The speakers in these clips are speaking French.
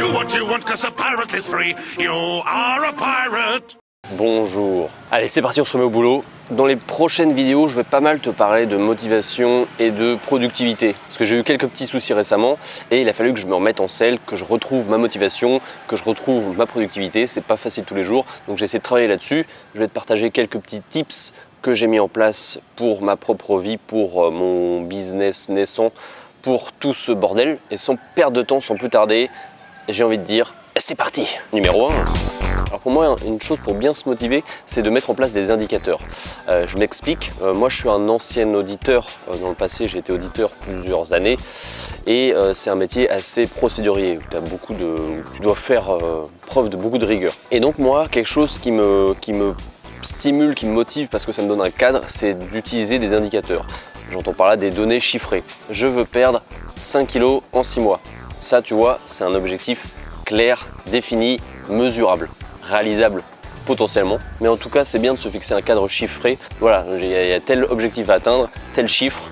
Do what you want, 'cause a pirate is free. You are a pirate. Bonjour. Allez, c'est parti, on se remet au boulot. Dans les prochaines vidéos, je vais pas mal te parler de motivation et de productivité. Parce que j'ai eu quelques petits soucis récemment et il a fallu que je me remette en selle, que je retrouve ma motivation, que je retrouve ma productivité. C'est pas facile tous les jours, donc j'ai essayé de travailler là-dessus. Je vais te partager quelques petits tips que j'ai mis en place pour ma propre vie, pour mon business naissant, pour tout ce bordel. Et sans perdre de temps, sans plus tarder, j'ai envie de dire, c'est parti. Numéro 1. Alors pour moi, une chose pour bien se motiver, c'est de mettre en place des indicateurs. Je m'explique, moi je suis un ancien auditeur, dans le passé j'ai été auditeur plusieurs années et c'est un métier assez procédurier, tu dois faire preuve de beaucoup de rigueur. Et donc moi, quelque chose qui me stimule, qui me motive parce que ça me donne un cadre, c'est d'utiliser des indicateurs. J'entends par là des données chiffrées. Je veux perdre 5 kg en 6 mois. Ça tu vois, c'est un objectif clair, défini, mesurable. Réalisable potentiellement, mais en tout cas c'est bien de se fixer un cadre chiffré. Voilà, il y a tel objectif à atteindre, tel chiffre,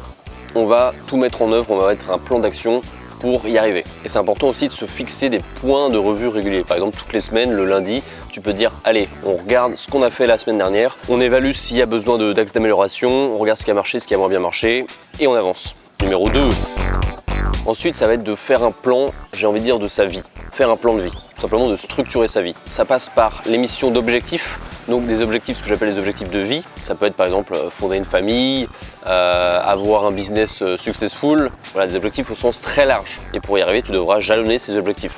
on va tout mettre en œuvre, on va mettre un plan d'action pour y arriver. Et c'est important aussi de se fixer des points de revue réguliers. Par exemple, toutes les semaines, le lundi, tu peux dire allez, on regarde ce qu'on a fait la semaine dernière, on évalue s'il y a besoin d'axes d'amélioration, on regarde ce qui a marché, ce qui a moins bien marché et on avance. Numéro 2. Ensuite, ça va être de faire un plan, j'ai envie de dire, de sa vie. Faire un plan de vie, tout simplement de structurer sa vie. Ça passe par l'émission d'objectifs, donc des objectifs, ce que j'appelle les objectifs de vie. Ça peut être par exemple fonder une famille, avoir un business successful. Voilà, des objectifs au sens très large. Et pour y arriver, tu devras jalonner ces objectifs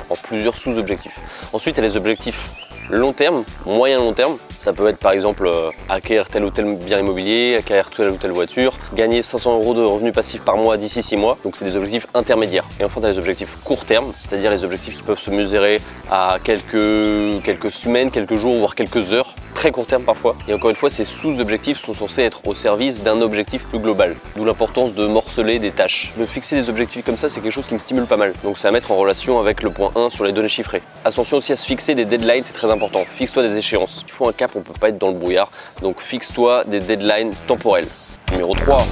en plusieurs sous-objectifs. Ensuite, il y a les objectifs long terme, moyen long terme. Ça peut être par exemple acquérir tel ou tel bien immobilier, acquérir telle ou telle voiture, gagner 500 € de revenus passifs par mois d'ici 6 mois. Donc c'est des objectifs intermédiaires. Et enfin, tu as les objectifs court terme, c'est-à-dire les objectifs qui peuvent se mesurer à quelques semaines, quelques jours, voire quelques heures. Très court terme parfois. Et encore une fois, ces sous-objectifs sont censés être au service d'un objectif plus global. D'où l'importance de morceler des tâches. De fixer des objectifs comme ça, c'est quelque chose qui me stimule pas mal. Donc c'est à mettre en relation avec le point 1 sur les données chiffrées. Attention aussi à se fixer des deadlines, c'est très important. Fixe-toi des échéances. Il faut un cap, on peut pas être dans le brouillard. Donc fixe-toi des deadlines temporelles. Numéro 3.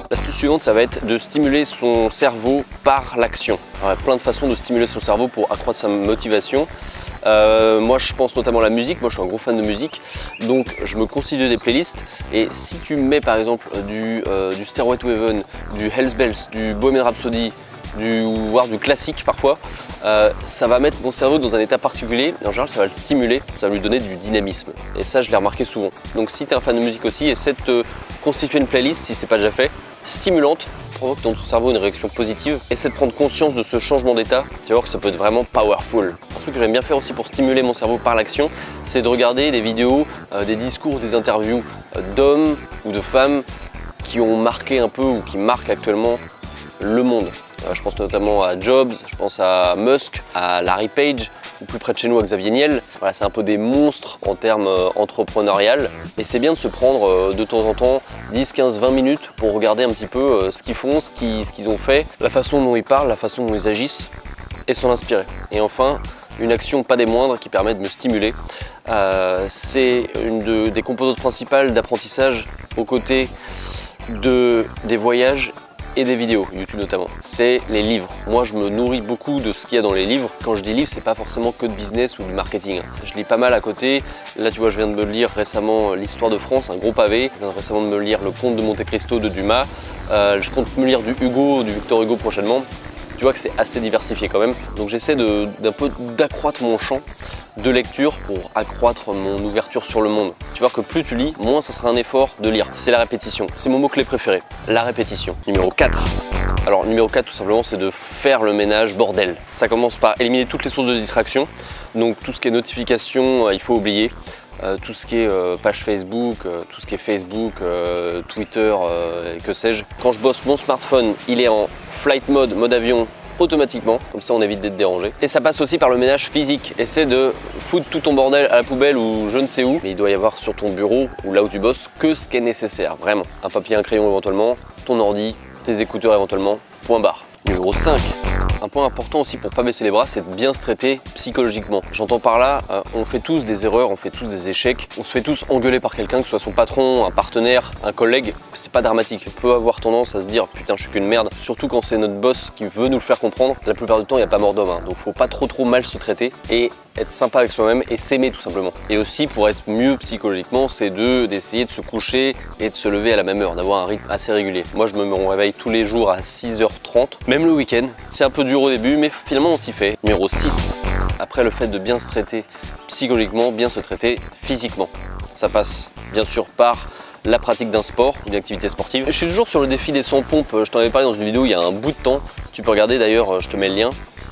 L'astuce suivante, ça va être de stimuler son cerveau par l'action. Il y a plein de façons de stimuler son cerveau pour accroître sa motivation. Moi, je pense notamment à la musique. Moi, je suis un gros fan de musique. Donc, je me constitue des playlists. Et si tu mets, par exemple, du Stairway to Heaven, du Hells Bells, du Bohemian Rhapsody, voire du classique parfois, ça va mettre mon cerveau dans un état particulier. Et en général, ça va le stimuler, ça va lui donner du dynamisme. Et ça, je l'ai remarqué souvent. Donc, si tu es un fan de musique aussi, essaie de te constituer une playlist, si c'est pas déjà fait, stimulante, provoque dans ton cerveau une réaction positive. Essaie de prendre conscience de ce changement d'état. Tu vas voir que ça peut être vraiment powerful. Un truc que j'aime bien faire aussi pour stimuler mon cerveau par l'action, c'est de regarder des vidéos, des discours, des interviews d'hommes ou de femmes qui ont marqué un peu ou qui marquent actuellement le monde. Je pense notamment à Jobs, je pense à Musk, à Larry Page, ou plus près de chez nous à Xavier Niel. Voilà, c'est un peu des monstres en termes entrepreneurial. Et c'est bien de se prendre de temps en temps 10, 15, 20 minutes pour regarder un petit peu ce qu'ils font, ce qu'ils ont fait, la façon dont ils parlent, la façon dont ils agissent et s'en inspirer. Et enfin, une action pas des moindres qui permet de me stimuler. C'est une des composantes principales d'apprentissage aux côtés des voyages et des vidéos, YouTube notamment, c'est les livres. Moi, je me nourris beaucoup de ce qu'il y a dans les livres. Quand je dis livres, c'est pas forcément que de business ou du marketing. Je lis pas mal à côté. Là, tu vois, je viens de me lire récemment l'Histoire de France, un gros pavé. Je viens récemment de me lire Le Comte de Monte Cristo de Dumas. Je compte me lire du Victor Hugo prochainement. Tu vois que c'est assez diversifié quand même. Donc j'essaie d'un peu d'accroître mon champ de lecture pour accroître mon ouverture sur le monde. Tu vois que plus tu lis, moins ça sera un effort de lire. C'est la répétition. C'est mon mot-clé préféré, la répétition. Numéro 4. Alors numéro 4 tout simplement, c'est de faire le ménage bordel. Ça commence par éliminer toutes les sources de distraction. Donc tout ce qui est notification, il faut oublier. Tout ce qui est page Facebook, tout ce qui est Facebook, Twitter, et que sais-je. Quand je bosse, mon smartphone, il est en flight mode, mode avion, automatiquement, comme ça on évite d'être dérangé. Et ça passe aussi par le ménage physique. Essaie de foutre tout ton bordel à la poubelle ou je ne sais où. Mais il doit y avoir sur ton bureau ou là où tu bosses que ce qui est nécessaire, vraiment. Un papier, un crayon éventuellement, ton ordi, tes écouteurs éventuellement, point barre. Numéro 5. Un point important aussi pour pas baisser les bras, c'est de bien se traiter psychologiquement. J'entends par là, on fait tous des erreurs, on fait tous des échecs, on se fait tous engueuler par quelqu'un, que ce soit son patron, un partenaire, un collègue, c'est pas dramatique. On peut avoir tendance à se dire putain je suis qu'une merde, surtout quand c'est notre boss qui veut nous le faire comprendre. La plupart du temps il n'y a pas mort d'homme, hein. Donc faut pas trop mal se traiter et être sympa avec soi-même et s'aimer tout simplement. Et aussi pour être mieux psychologiquement, c'est d'essayer de se coucher et de se lever à la même heure, d'avoir un rythme assez régulier. Moi je me réveille tous les jours à 6h30, même le week-end. C'est un peu dur au début mais finalement on s'y fait. Numéro 6, après le fait de bien se traiter psychologiquement, bien se traiter physiquement. Ça passe bien sûr par la pratique d'un sport, une activité sportive. Je suis toujours sur le défi des 100 pompes, je t'en avais parlé dans une vidéo il y a un bout de temps. Tu peux regarder d'ailleurs, je te mets le lien.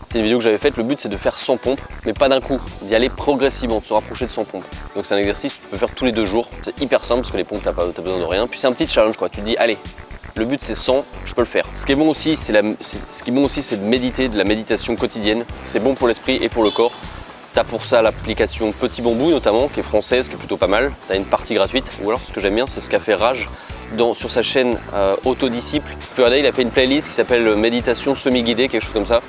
C'est une vidéo que j'avais faite, le but c'est de faire 100 pompes, mais pas d'un coup, d'y aller progressivement, de se rapprocher de 100 pompes. Donc c'est un exercice que tu peux faire tous les 2 jours, c'est hyper simple parce que les pompes t'as besoin de rien. Puis c'est un petit challenge quoi, tu te dis allez, le but c'est 100, je peux le faire. Ce qui est bon aussi, c'est de méditer, de la méditation quotidienne, c'est bon pour l'esprit et pour le corps. Tu as pour ça l'application Petit Bambou notamment, qui est française, qui est plutôt pas mal. Tu as une partie gratuite, ou alors ce que j'aime bien c'est ce qu'a fait Raj sur sa chaîne Autodisciple. Tu peux regarder, il a fait une playlist qui s'appelle Méditation semi-guidée, quelque chose comme ça.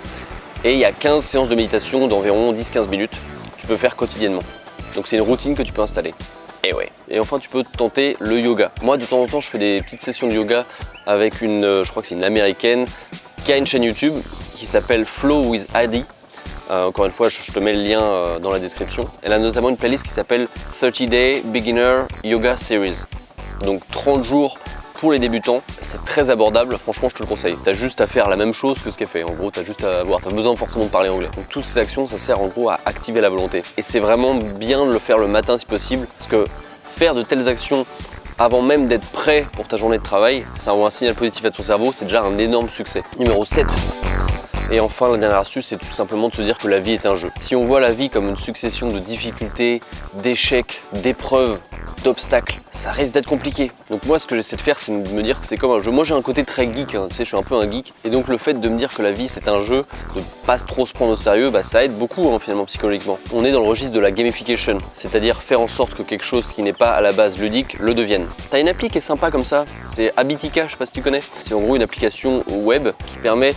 Et il y a 15 séances de méditation d'environ 10-15 minutes que tu peux faire quotidiennement. Donc c'est une routine que tu peux installer. Et ouais. Et enfin tu peux tenter le yoga. Moi de temps en temps je fais des petites sessions de yoga avec je crois que c'est une américaine qui a une chaîne YouTube qui s'appelle Flow with Adi. Encore une fois je te mets le lien dans la description. Elle a notamment une playlist qui s'appelle 30 Day Beginner Yoga Series. Donc 30 jours pour les débutants, c'est très abordable, franchement je te le conseille. Tu as juste à faire la même chose que ce qu'elle fait, en gros tu as juste à voir, tu as besoin forcément de parler anglais. Donc toutes ces actions ça sert en gros à activer la volonté. Et c'est vraiment bien de le faire le matin si possible, parce que faire de telles actions avant même d'être prêt pour ta journée de travail, ça envoie un signal positif à ton cerveau, c'est déjà un énorme succès. Numéro 7. Et enfin, la dernière astuce, c'est tout simplement de se dire que la vie est un jeu. Si on voit la vie comme une succession de difficultés, d'échecs, d'épreuves, d'obstacles, ça risque d'être compliqué. Donc moi, ce que j'essaie de faire, c'est de me dire que c'est comme un jeu. Moi, j'ai un côté très geek, hein, tu sais, je suis un peu un geek. Et donc le fait de me dire que la vie, c'est un jeu, de pas trop se prendre au sérieux, bah, ça aide beaucoup hein, finalement psychologiquement. On est dans le registre de la gamification, c'est-à-dire faire en sorte que quelque chose qui n'est pas à la base ludique le devienne. T'as une appli qui est sympa comme ça, c'est Habitica, je sais pas si tu connais. C'est en gros une application web qui permet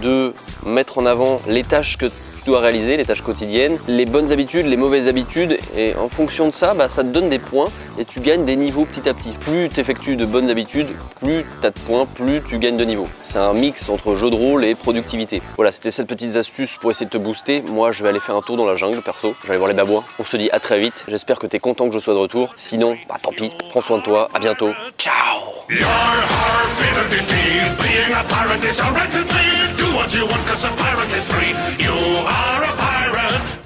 de mettre en avant les tâches que tu dois réaliser, les tâches quotidiennes, les bonnes habitudes, les mauvaises habitudes, et en fonction de ça, bah, ça te donne des points et tu gagnes des niveaux petit à petit. Plus tu effectues de bonnes habitudes, plus tu as de points, plus tu gagnes de niveaux. C'est un mix entre jeu de rôle et productivité. Voilà, c'était cette petite astuce pour essayer de te booster. Moi, je vais aller faire un tour dans la jungle perso, je vais aller voir les babouins. On se dit à très vite, j'espère que tu es content que je sois de retour. Sinon, bah tant pis, prends soin de toi, à bientôt, ciao. What you want, 'cause a pirate is free. You are a